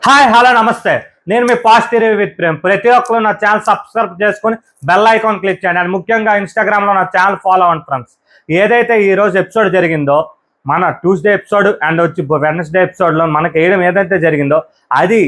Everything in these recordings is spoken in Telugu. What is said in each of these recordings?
హాయ్ హలో నమస్తే. నేను మీ పాజిటివ్ రివ్యూ విత్ ప్రేమ్. ప్రతి ఒక్కరు నా ఛానల్ సబ్స్క్రైబ్ చేసుకొని బెల్ ఐకాన్ క్లిక్ చేయండి. అండ్ ముఖ్యంగా ఇన్స్టాగ్రామ్లో నా ఛానల్ ఫాలో అవ్వండి ఫ్రెండ్స్. ఏదైతే ఈరోజు ఎపిసోడ్ జరిగిందో మన ట్యూస్డే ఎపిసోడ్ అండ్ వచ్చి వెడ్నెస్డే ఎపిసోడ్లో మనకి వేయడం ఏదైతే జరిగిందో అది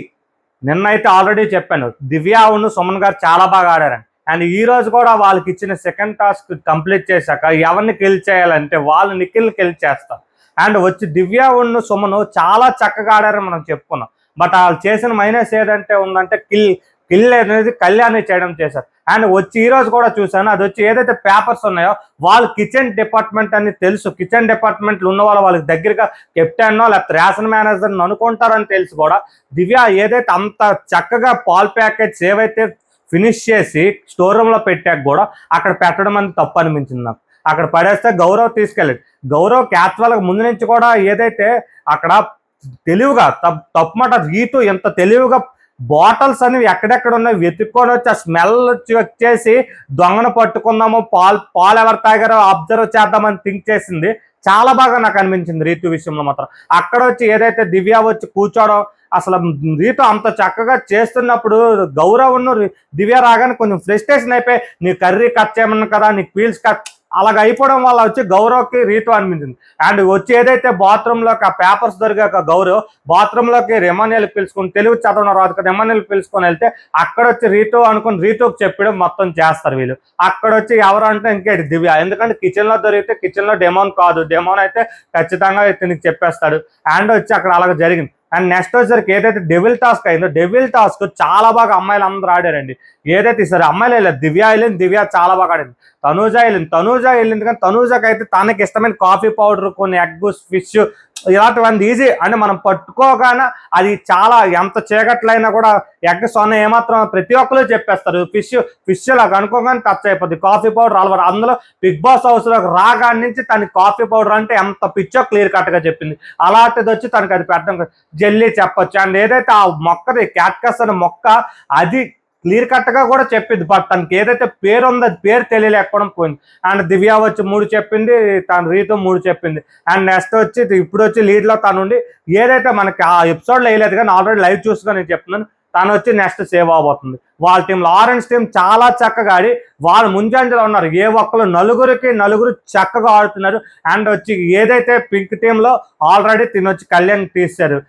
నిన్నైతే ఆల్రెడీ చెప్పాను. దివ్యాను సుమన్ గారు చాలా బాగా ఆడారని. అండ్ ఈ రోజు కూడా వాళ్ళకి ఇచ్చిన సెకండ్ టాస్క్ కంప్లీట్ చేశాక ఎవరిని కిల్ చేయాలంటే వాళ్ళు నిఖిల్ని కిల్ చేస్తారు. అండ్ వచ్చి దివ్యాను సుమను చాలా చక్కగా ఆడారని మనం చెప్పుకున్నాం. బట్ వాళ్ళు చేసిన మైనస్ ఏదంటే ఉందంటే కిల్ అనేది కళ్యాణి చేయడం చేశారు. అండ్ వచ్చి ఈ రోజు కూడా చూసాను, అది వచ్చి ఏదైతే పేపర్స్ ఉన్నాయో వాళ్ళు కిచెన్ డిపార్ట్మెంట్ అని తెలుసు. కిచెన్ డిపార్ట్మెంట్లు ఉన్న వాళ్ళకి దగ్గరగా కెప్టెన్నో లేకపోతే రేషన్ మేనేజర్ని అనుకుంటారని తెలుసు కూడా దివ్య ఏదైతే అంత చక్కగా పాల్ ప్యాకెట్స్ ఏవైతే ఫినిష్ చేసి స్టోర్ రూమ్లో పెట్టాక కూడా అక్కడ పెట్టడం అనేది తప్పు అనిపించింది నాకు. అక్కడ పడేస్తే గౌరవ్ తీసుకెళ్ళాడు. గౌరవ్ క్యాచ్వాల్కి ముందు నుంచి కూడా ఏదైతే అక్కడ తెలివిగా తప్పుమాట రీతు ఎంత తెలివిగా బాటిల్స్ అనేవి ఎక్కడెక్కడ ఉన్నాయి వెతుక్కొని వచ్చి ఆ స్మెల్ చెక్ చేసి దొంగను పట్టుకుందాము, పాలు ఎవరు తాగారో అబ్జర్వ్ చేద్దామని థింక్ చేసింది. చాలా బాగా నాకు అనిపించింది రీతు విషయంలో మాత్రం. అక్కడ వచ్చి ఏదైతే దివ్య వచ్చి కూర్చోవడం, అసలు రీతు అంత చక్కగా చేస్తున్నప్పుడు గౌరవ్ను దివ్య రాగానే కొంచెం ఫ్రస్ట్రేషన్ అయిపోయి నీ కర్రీ కట్ చేయమన్నా కదా, నీకు పీల్స్ కట్ అలాగ అయిపోవడం వల్ల వచ్చి గౌరవ్కి రీతు అనిపించింది. అండ్ వచ్చి ఏదైతే బాత్రూంలోకి ఆ పేపర్స్ దొరికాక గౌరవ్ బాత్రూంలోకి రెమానియల్ పిలుచుకుని తెలుగు చదవడం రాదు కదా, రెమానియల్ పిలుచుకొని వెళ్తే అక్కడ వచ్చి రీతు అనుకుని రీతుకి చెప్పడం మొత్తం చేస్తారు వీళ్ళు. అక్కడ వచ్చి ఎవరు అంటే ఇంకేంటి దివ్య. ఎందుకంటే కిచెన్లో దొరికితే కిచెన్లో డెమోన్ కాదు, డెమోన్ అయితే ఖచ్చితంగా ఇతనికి చెప్పేస్తాడు. అండ్ వచ్చి అక్కడ అలాగ జరిగింది. అండ్ నెక్స్ట్ వచ్చేసరికి ఏదైతే డెవిల్ టాస్క్ అయిందో డెవిల్ టాస్క్ చాలా బాగా అమ్మాయిలు అందరూ ఆడారండి. ఏదైతే సరే అమ్మాయిలు వెళ్ళలేదు, దివ్య వెళ్ళింది, దివ్య చాలా బాగా ఆడింది. తనూజ వెళ్ళింది కానీ తనూజకి అయితే తనకి ఇష్టమైన కాఫీ పౌడర్, కొన్ని ఎగ్, ఫిష్ ఇలాంటివన్నీ ఈజీ అంటే మనం పట్టుకోగానే అది చాలా ఎంత చీకట్లైనా కూడా ఎగ్ సొన్న ఏమాత్రం ప్రతి ఒక్కరు చెప్పేస్తారు. ఫిష్ లాగా అనుకోగానే టచ్ అయిపోద్ది. కాఫీ పౌడర్ అలవాటు. అందులో బిగ్ బాస్ హౌస్లోకి రాగాడి నుంచి తనకి కాఫీ పౌడర్ అంటే ఎంత పిచ్చో క్లియర్ కట్గా చెప్పింది. అలాంటిది వచ్చి తనకి అది పెట్టడం జెల్లీ చెప్పొచ్చు. అండ్ ఏదైతే ఆ మొక్కది క్యాట్కస్ అనే మొక్క అది క్లియర్ కట్గా కూడా చెప్పింది. బట్ తనకి ఏదైతే పేరు ఉందో అది పేరు తెలియలేకపోవడం పోయింది. అండ్ దివ్య వచ్చి 3 చెప్పింది, తను రీతు 3 చెప్పింది. అండ్ నెక్స్ట్ వచ్చి ఇప్పుడు వచ్చి లీడ్లో తనుండి ఏదైతే మనకి ఆ ఎపిసోడ్లో వేయలేదు కానీ ఆల్రెడీ లైవ్ చూసుకొని నేను చెప్తున్నాను, తను వచ్చి నెక్స్ట్ సేవ్ అవబోతుంది. వాళ్ళ టీంలో ఆరెంజ్ టీం చాలా చక్కగా ఆడి వాళ్ళు ముంజంజలో ఉన్నారు. ఏ ఒక్కరు నలుగురు చక్కగా ఆడుతున్నారు. అండ్ వచ్చి ఏదైతే పింక్ టీంలో ఆల్రెడీ తినొచ్చి కళ్యాణ్ తీశారు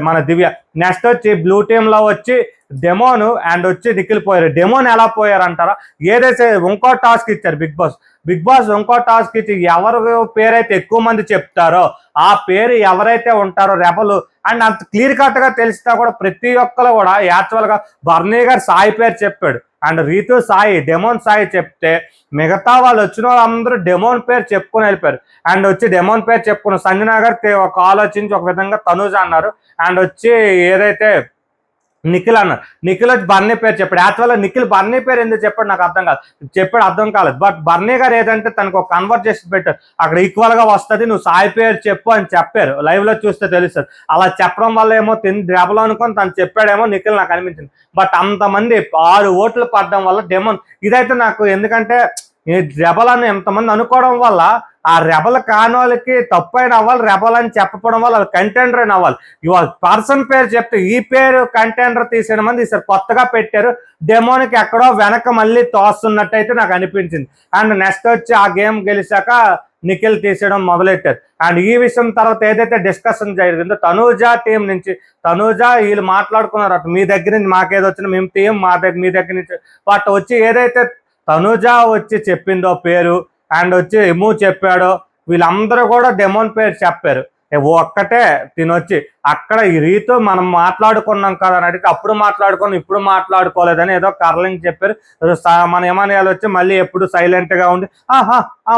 మన దివ్య. నెక్స్ట్ వచ్చి బ్లూ టీంలో వచ్చి డెమోను అండ్ వచ్చి నిఖిల్ పోయారు. డెమోన్ ఎలా పోయారు అంటారా, ఏదైతే ఇంకో టాస్క్ ఇచ్చారు బిగ్ బాస్ ఇంకో టాస్క్ ఇచ్చి ఎవరు పేరైతే ఎక్కువ మంది చెప్తారో ఆ పేరు ఎవరైతే ఉంటారో రెబలు అండ్ అంత క్లియర్ కట్గా తెలిసినా కూడా ప్రతి ఒక్కరు కూడా యాక్చువల్గా బర్నీ గారు సాయి పేరు చెప్పాడు. అండ్ రీతు సాయి, డెమోన్ సాయి చెప్తే మిగతా వాళ్ళు వచ్చిన వాళ్ళందరూ డెమోన్ పేరు చెప్పుకొని వెళ్ళిపోయారు. అండ్ వచ్చి డెమోన్ పేరు చెప్పుకున్న సంజనా గారు ఒక ఆలోచించి ఒక విధంగా తనూజ అన్నారు. అండ్ వచ్చి ఏదైతే నిఖిల్ అన్నారు, నిఖిల్ వచ్చి బర్నీ పేరు చెప్పాడు. యాక్చువల్గా నిఖిల్ బర్నీ పేరు ఎందుకు చెప్పాడు నాకు అర్థం కాలేదు. బట్ బర్నీ గారు ఏదంటే తనకు ఒక కన్వర్జేషన్ పెట్టారు, అక్కడ ఈక్వల్గా వస్తుంది, నువ్వు సాయి పేరు చెప్పు అని చెప్పారు. లైవ్లో చూస్తే తెలుస్తుంది. అలా చెప్పడం వల్ల ఏమో రెబల్ అనుకొని తను చెప్పాడేమో నిఖిల్ నాకు అనిపించింది. బట్ అంతమంది 6 ఓట్లు పడడం వల్ల డెమోన్ ఇదైతే నాకు, ఎందుకంటే ఈ రెబల్ అని ఎంతమంది అనుకోవడం వల్ల ఆ రెబల్ కాని వాళ్ళకి తప్పు అయిన అవ్వాలి, రెబల్ అని చెప్పడం వల్ల కంటెండర్ అయిన అవ్వాలి. ఇవాళ పర్సన్ పేరు చెప్తే ఈ పేరు కంటెండర్ తీసిన మంది ఈసారి కొత్తగా పెట్టారు. డెమోన్కి ఎక్కడో వెనక మళ్ళీ తోస్తున్నట్టయితే నాకు అనిపించింది. అండ్ నెక్స్ట్ వచ్చి ఆ గేమ్ గెలిచాక నిఖిల్ తీసేయడం మొదలెట్టారు. అండ్ ఈ విషయం తర్వాత ఏదైతే డిస్కషన్ జరిగిందో తనూజ టీం నుంచి వీళ్ళు మాట్లాడుకున్నారు, అటు మీ దగ్గర నుంచి మాకేదో వచ్చినా మేము టీం మీ దగ్గర నుంచి బట్ వచ్చి ఏదైతే తనూజ వచ్చి చెప్పిందో పేరు అండ్ వచ్చి ఎము చెప్పాడో వీళ్ళందరూ కూడా డెమోన్ పేరు చెప్పారు. ఒక్కటే తినొచ్చి అక్కడ ఈ రీతు మనం మాట్లాడుకున్నాం కదా అని అడిగితే అప్పుడు మాట్లాడుకొని ఇప్పుడు మాట్లాడుకోలేదని ఏదో కర్లింగ్ చెప్పారు. మన ఏమనేయాలి వచ్చి మళ్ళీ ఎప్పుడు సైలెంట్గా ఉండి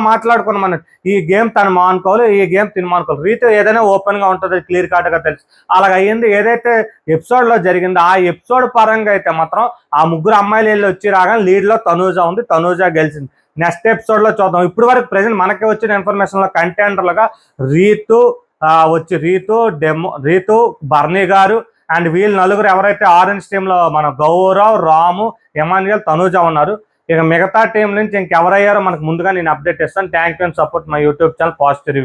మాట్లాడుకున్నాం అన్నట్టు. ఈ గేమ్ తను మానుకోవాలి, ఈ గేమ్ తిని మానుకోవాలి. రీతు ఏదైనా ఓపెన్గా ఉంటుంది, క్లియర్ కట్గా తెలుసు. అలాగ అయ్యింది. ఏదైతే ఎపిసోడ్లో జరిగిందో ఆ ఎపిసోడ్ పరంగా అయితే మాత్రం ఆ 3 అమ్మాయిలు వెళ్ళి వచ్చి రాగానే లీడ్లో తనూజ ఉంది, తనూజ గెలిచింది. నెక్స్ట్ ఎపిసోడ్లో చూద్దాం. ఇప్పుడు వరకు ప్రెజెంట్ మనకి వచ్చిన ఇన్ఫర్మేషన్లో కంటెండర్లుగా రీతు బర్నీ గారు అండ్ వీళ్ళు నలుగురు ఎవరైతే ఆరెంజ్ టీంలో మన గౌరవ్, రాము, ఎమాన్యుయల్, తనూజ ఉన్నారు. ఇక మిగతా టీం నుంచి ఇంకెవరయ్యారో మనకు ముందుగా నేను అప్డేట్ ఇస్తాను. Thank you and support my YouTube channel positive review.